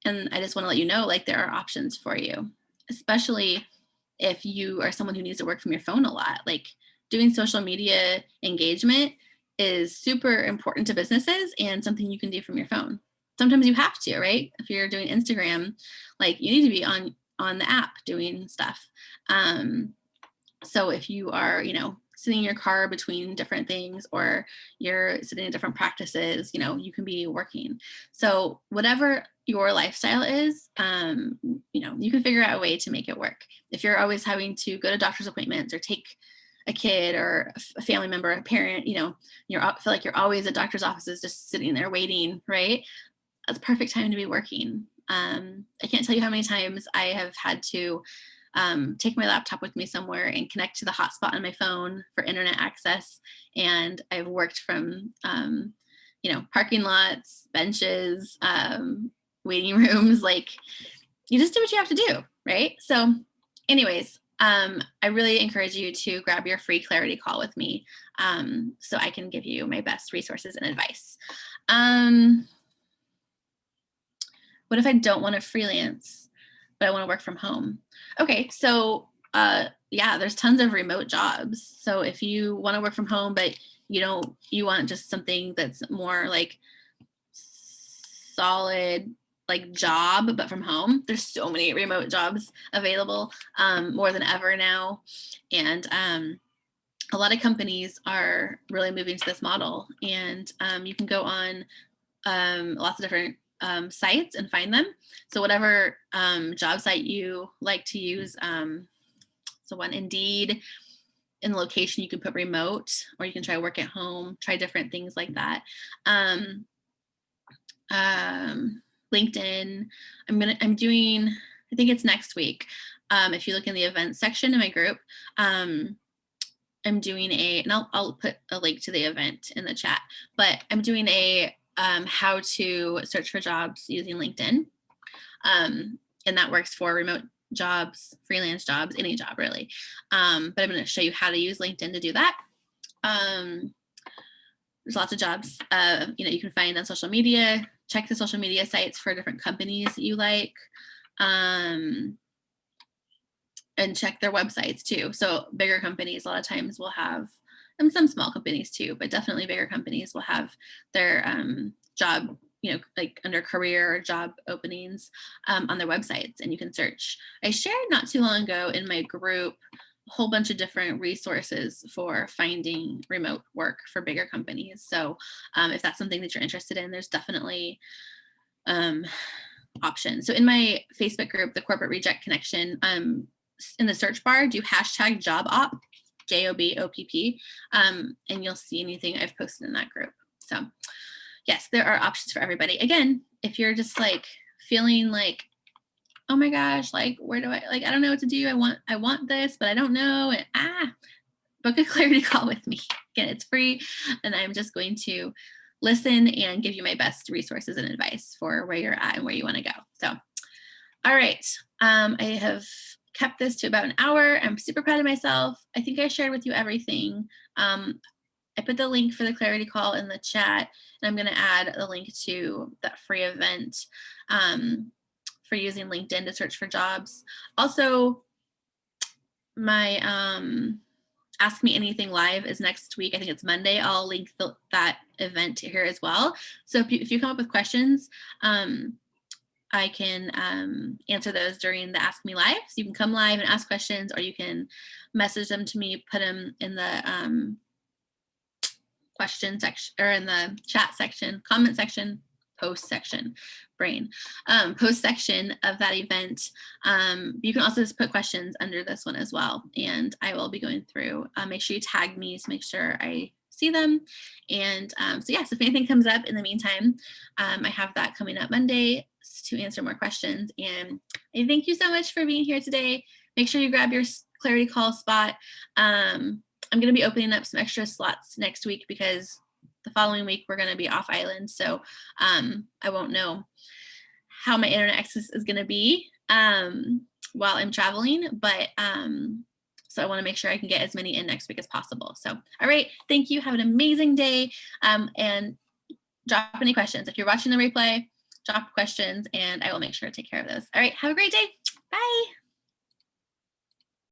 A: I just want to let you know, like there are options for you, especially if you are someone who needs to work from your phone a lot. Like doing social media engagement is super important to businesses and something you can do from your phone. Sometimes you have to, right? If you're doing Instagram, like you need to be on the app doing stuff. So if you are, sitting in your car between different things, or you're sitting in different practices, you can be working. So whatever your lifestyle is, you can figure out a way to make it work. If you're always having to go to doctor's appointments or take a kid or a family member, a parent, you feel like you're always at doctor's offices just sitting there waiting, right? That's a perfect time to be working. I can't tell you how many times I have had to take my laptop with me somewhere and connect to the hotspot on my phone for internet access. And I've worked from, parking lots, benches, waiting rooms. Like you just do what you have to do, right? So anyways, I really encourage you to grab your free clarity call with me so I can give you my best resources and advice. What if I don't want to freelance, but I want to work from home? Okay, so there's tons of remote jobs. So if you want to work from home, but you want just something that's more like solid, like job, but from home, there's so many remote jobs available, more than ever now. And a lot of companies are really moving to this model, and you can go on lots of different sites and find them. So whatever job site you like to use, so on Indeed, in the location, you can put remote, or you can try work at home, try different things like that. Um, LinkedIn, I'm doing, I think it's next week. If you look in the events section in my group, I'm doing and I'll put a link to the event in the chat, but I'm doing a how to search for jobs using LinkedIn. And that works for remote jobs, freelance jobs, any job really. But I'm going to show you how to use LinkedIn to do that. There's lots of jobs, you can find on social media. Check the social media sites for different companies that you like. And check their websites too. So bigger companies a lot of times will have, and some small companies too, but definitely bigger companies will have their job, like under career or job openings on their websites, and you can search. I shared not too long ago in my group a whole bunch of different resources for finding remote work for bigger companies. So if that's something that you're interested in, there's definitely options. So in my Facebook group, the Corporate Reject Connection, in the search bar, do hashtag job op, JOBOPP, and you'll see anything I've posted in that group. So yes, there are options for everybody. Again, if you're just like feeling like, oh my gosh, like where do I don't know what to do. I want this, but I don't know. And book a clarity call with me. Again, it's free, and I'm just going to listen and give you my best resources and advice for where you're at and where you want to go. So, all right. I have kept this to about an hour. I'm super proud of myself. I think I shared with you everything. I put the link for the clarity call in the chat, and I'm going to add the link to that free event for using LinkedIn to search for jobs. Also, my Ask Me Anything Live is next week. I think it's Monday. I'll link that event here as well. So if you come up with questions, I can answer those during the Ask Me Live. So you can come live and ask questions, or you can message them to me, put them in the question section, or in the chat section, comment section, post section, post section of that event. You can also just put questions under this one as well, and I will be going through. Make sure you tag me to make sure I see them. And so yes, if anything comes up in the meantime, I have that coming up Monday to answer more questions. And I thank you so much for being here today. Make sure you grab your clarity call spot. I'm going to be opening up some extra slots next week because the following week we're going to be off island. So I won't know how my internet access is going to be while I'm traveling, but so I want to make sure I can get as many in next week as possible. So, all right. Thank you. Have an amazing day. And drop any questions. If you're watching the replay, drop questions and I will make sure to take care of those. All right. Have a great day. Bye.